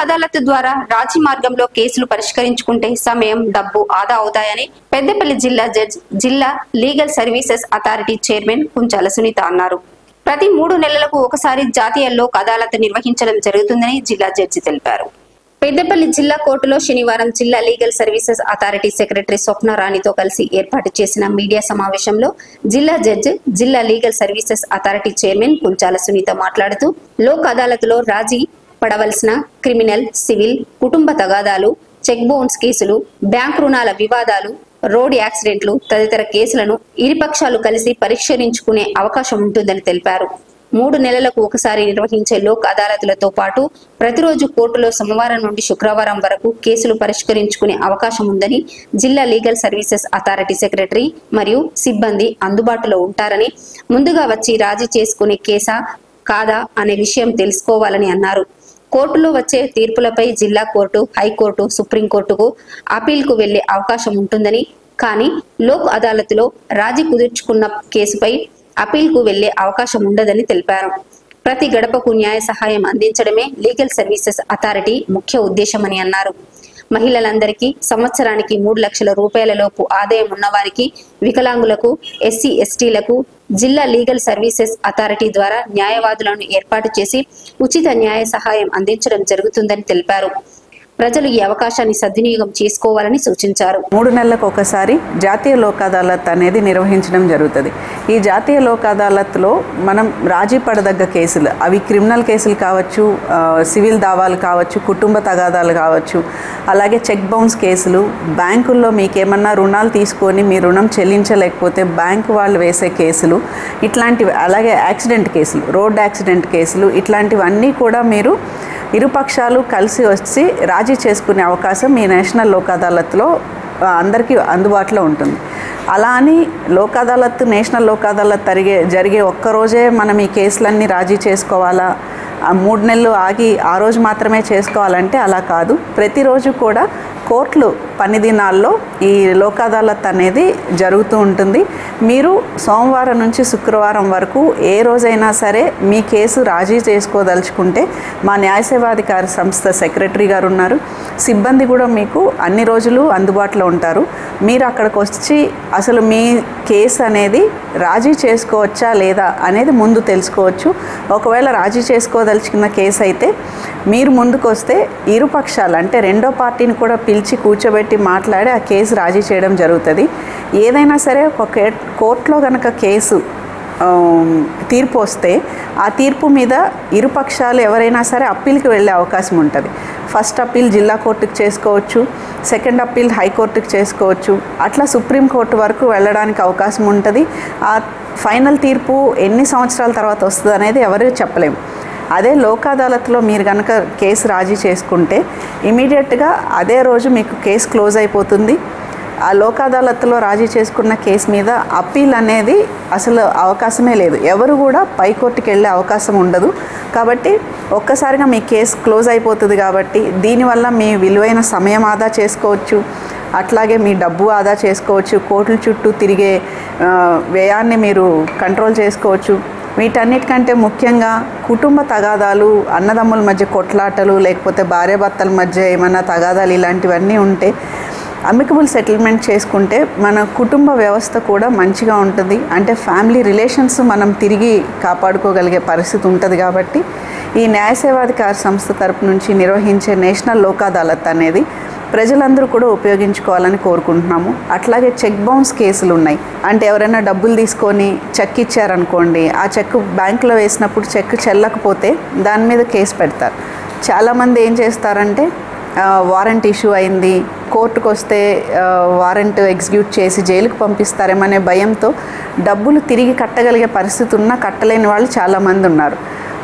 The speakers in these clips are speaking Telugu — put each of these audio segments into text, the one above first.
అదాలత్ ద్వారా రాజీ మార్గంలో కేసులు పరిష్కరించుకుంటే సమయం, డబ్బు ఆదా అవుతాయని పెద్దపల్లి జిల్లా జడ్జి, జిల్లా legal services authority chairman Kunchala Sunitha అన్నారు. ప్రతి 3 నెలలకు ఒకసారి జాతీయ లోక్ అదాలత్ నిర్వహించడం జరుగుతుందని జిల్లా జడ్జి తెలిపారు. పెద్దపల్లి జిల్లా కోర్టులో శనివారం జిల్లా legal services authority secretary Swapna రాణితో కలిసి ఏర్పాటు చేసిన మీడియా సమావేశంలో జిల్లా జడ్జి, జిల్లా legal services authority chairman Kunchala Sunitha మాట్లాడుతూ లోక్ అదాలత్లో రాజీ పడవలసిన క్రిమినల్, సివిల్, కుటుంబ తగాదాలు, చెక్ బౌన్స్ కేసులు, బ్యాంకు రుణాల వివాదాలు, రోడ్ యాక్సిడెంట్లు తదితర కేసులను ఇరుపక్షాలు కలిసి పరిష్కరించుకునే అవకాశం ఉంటుందని తెలిపారు. 3 నెలలకు ఒకసారి నిర్వహించే లోక్ అదాలతులతో పాటు ప్రతిరోజు కోర్టులో సోమవారం నుండి శుక్రవారం వరకు కేసులు పరిష్కరించుకునే అవకాశం ఉందని జిల్లా లీగల్ సర్వీసెస్ అథారిటీ సెక్రటరీ మరియు సిబ్బంది అందుబాటులో ఉంటారని, ముందుగా వచ్చి రాజీ చేసుకునే కేసా కాదా అనే విషయం తెలుసుకోవాలని అన్నారు. కోర్టులో వచ్చే తీర్పులపై జిల్లా కోర్టు, హైకోర్టు, సుప్రీంకోర్టుకు అపీల్కు వెళ్లే అవకాశం ఉంటుందని, కానీ లోక్ అదాలత్లో రాజీ కుదుర్చుకున్న కేసుపై అపీల్కు వెళ్లే అవకాశం ఉండదని తెలిపారు. ప్రతి గడపకు న్యాయ సహాయం అందించడమే లీగల్ సర్వీసెస్ అథారిటీ ముఖ్య ఉద్దేశమని అన్నారు. మహిళలందరికీ సంవత్సరానికి 3 లక్షల రూపాయల లోపు ఆదాయం ఉన్నవారికి, వికలాంగులకు, ఎస్సీ ఎస్టీలకు జిల్లా లీగల్ సర్వీసెస్ అథారిటీ ద్వారా న్యాయవాదులను ఏర్పాటు చేసి ఉచిత న్యాయ సహాయం అందించడం జరుగుతుందని తెలిపారు. ప్రజలు ఈ అవకాశాన్ని సద్వినియోగం చేసుకోవాలని సూచించారు. 3 నెలలకు ఒకసారి జాతీయ లోక్ అదాలత్ అనేది నిర్వహించడం జరుగుతుంది. ఈ జాతీయ లోక్ అదాలత్లో మనం రాజీ పడదగ్గ కేసులు, అవి క్రిమినల్ కేసులు కావచ్చు, సివిల్ దావాలు కావచ్చు, కుటుంబ తగాదాలు కావచ్చు, అలాగే చెక్ బౌన్స్ కేసులు, బ్యాంకుల్లో మీకేమన్నా రుణాలు తీసుకొని మీ రుణం చెల్లించలేకపోతే బ్యాంకు వాళ్ళు వేసే కేసులు, ఇట్లాంటివి, అలాగే యాక్సిడెంట్ కేసులు, రోడ్ యాక్సిడెంట్ కేసులు, ఇట్లాంటివన్నీ కూడా మీరు ఇరుపక్షాలు కలిసి వచ్చి రాజీ చేసుకునే అవకాశం ఈ నేషనల్ లోక్ అదాలత్లో అందరికీ అందుబాటులో ఉంటుంది. అలా అని లోక్ అదాలత్, నేషనల్ లోక్ అదాలత్ జరిగే ఒక్కరోజే మనం ఈ కేసులన్నీ రాజీ చేసుకోవాలా, 3 నెలలు ఆగి ఆ రోజు మాత్రమే చేసుకోవాలంటే అలా కాదు. ప్రతిరోజు కూడా కోర్టులు పని దినాల్లో ఈ లోక్ అదాలత్ అనేది జరుగుతూ ఉంటుంది. మీరు సోమవారం నుంచి శుక్రవారం వరకు ఏ రోజైనా సరే మీ కేసు రాజీ చేసుకోదలుచుకుంటే మా న్యాయ సేవాధికారి సంస్థ సెక్రటరీ గారు ఉన్నారు, సిబ్బంది కూడా మీకు అన్ని రోజులు అందుబాటులో ఉంటారు. మీరు అక్కడికి వచ్చి అసలు మీ కేసు అనేది రాజీ చేసుకోవచ్చా లేదా అనేది ముందు తెలుసుకోవచ్చు. ఒకవేళ రాజీ చేసుకోదలుచుకున్న కేసు అయితే మీరు ముందుకు వస్తే ఇరుపక్షాలు అంటే రెండో పార్టీని కూడా పిలిచి కూర్చోబెట్టి మాట్లాడి ఆ కేసు రాజీ చేయడం జరుగుతుంది. ఏదైనా సరే ఒక కోర్టులో కనుక కేసు తీర్పు వస్తే ఆ తీర్పు మీద ఇరుపక్షాలు ఎవరైనా సరే అప్పీల్కి వెళ్ళే అవకాశం ఉంటుంది. ఫస్ట్ అప్పీల్ జిల్లా కోర్టుకు చేసుకోవచ్చు, సెకండ్ అప్పీల్ హైకోర్టుకు చేసుకోవచ్చు, అట్లా సుప్రీంకోర్టు వరకు వెళ్ళడానికి అవకాశం ఉంటుంది. ఆ ఫైనల్ తీర్పు ఎన్ని సంవత్సరాల తర్వాత వస్తుంది అనేది ఎవరు చెప్పలేము. అదే లోక్ అదాలత్లో మీరు కనుక కేసు రాజీ చేసుకుంటే ఇమీడియట్గా అదే రోజు మీకు కేసు క్లోజ్ అయిపోతుంది. ఆ లోక్ అదాలత్లో రాజీ చేసుకున్న కేసు మీద అప్పీల్ అనేది అసలు అవకాశమే లేదు. ఎవరు కూడా పైకోర్టుకి వెళ్ళే అవకాశం ఉండదు. కాబట్టి ఒక్కసారిగా మీ కేసు క్లోజ్ అయిపోతుంది. కాబట్టి దీనివల్ల మీ విలువైన సమయం ఆదా చేసుకోవచ్చు, అట్లాగే మీ డబ్బు ఆదా చేసుకోవచ్చు, కోర్టుల చుట్టూ తిరిగే వ్యయాన్ని మీరు కంట్రోల్ చేసుకోవచ్చు. వీటన్నిటికంటే ముఖ్యంగా కుటుంబ తగాదాలు, అన్నదమ్ముల మధ్య కొట్లాటలు, లేకపోతే భార్యాభర్తల మధ్య ఏమైనా తగాదాలు ఇలాంటివన్నీ ఉంటే అమికబుల్ సెటిల్మెంట్ చేసుకుంటే మన కుటుంబ వ్యవస్థ కూడా మంచిగా ఉంటుంది. అంటే ఫ్యామిలీ రిలేషన్స్ మనం తిరిగి కాపాడుకోగలిగే పరిస్థితి ఉంటుంది. కాబట్టి ఈ న్యాయ సేవాధికార సంస్థ తరపు నుంచి నిర్వహించే నేషనల్ లోక్ అదాలత్ అనేది ప్రజలందరూ కూడా ఉపయోగించుకోవాలని కోరుకుంటున్నాము. అట్లాగే చెక్ బౌన్స్ కేసులు ఉన్నాయి. అంటే ఎవరైనా డబ్బులు తీసుకొని చెక్ ఇచ్చారనుకోండి, ఆ చెక్ బ్యాంకులో వేసినప్పుడు చెక్ చెల్లకపోతే దాని మీద కేసు పెడతారు. చాలామంది ఏం చేస్తారంటే వారెంట్ ఇష్యూ అయింది, కోర్టుకు వస్తే వారెంట్ ఎగ్జిక్యూట్ చేసి జైలుకు పంపిస్తారేమనే భయంతో డబ్బులు తిరిగి కట్టగలిగే పరిస్థితి ఉన్నా కట్టలేని వాళ్ళు చాలామంది ఉన్నారు.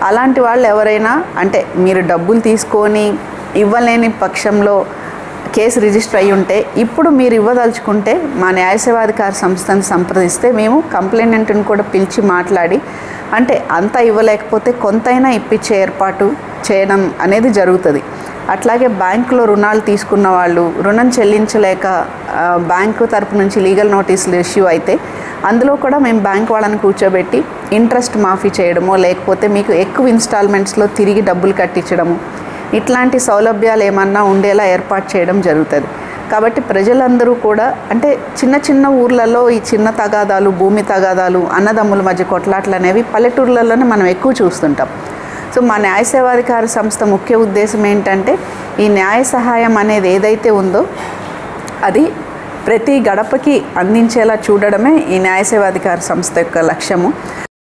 అలాంటి వాళ్ళు ఎవరైనా అంటే మీరు డబ్బులు తీసుకొని ఇవ్వలేని పక్షంలో కేసు రిజిస్టర్ అయ్యి ఉంటే ఇప్పుడు మీరు ఇవ్వదలుచుకుంటే మా న్యాయ సేవాధికార సంస్థను సంప్రదిస్తే మేము కంప్లైనెంట్ని కూడా పిలిచి మాట్లాడి అంటే అంతా ఇవ్వలేకపోతే కొంతైనా ఇప్పించే ఏర్పాటు చేయడం అనేది జరుగుతుంది. అట్లాగే బ్యాంకులో రుణాలు తీసుకున్న వాళ్ళు రుణం చెల్లించలేక బ్యాంకు తరపు నుంచి లీగల్ నోటీసులు ఇష్యూ అయితే అందులో కూడా మేము బ్యాంక్ వాళ్ళని కూర్చోబెట్టి ఇంట్రెస్ట్ మాఫీ చేయడమో లేకపోతే మీకు ఎక్కువ ఇన్స్టాల్మెంట్స్లో తిరిగి డబ్బులు కట్టించడము ఇట్లాంటి సౌలభ్యాలు ఏమన్నా ఉండేలా ఏర్పాటు చేయడం జరుగుతుంది. కాబట్టి ప్రజలందరూ కూడా అంటే చిన్న చిన్న ఊర్లలో ఈ చిన్న తగాదాలు, భూమి తగాదాలు, అన్నదమ్ముల మధ్య కొట్లాట్లు అనేవి పల్లెటూర్లలోనే మనం ఎక్కువ చూస్తుంటాం. సో మా న్యాయ సేవాధికార సంస్థ ముఖ్య ఉద్దేశం ఏంటంటే ఈ న్యాయ సహాయం అనేది ఏదైతే ఉందో అది ప్రతి గడపకి అందించేలా చూడడమే ఈ న్యాయ సేవాధికార సంస్థ యొక్క లక్ష్యము.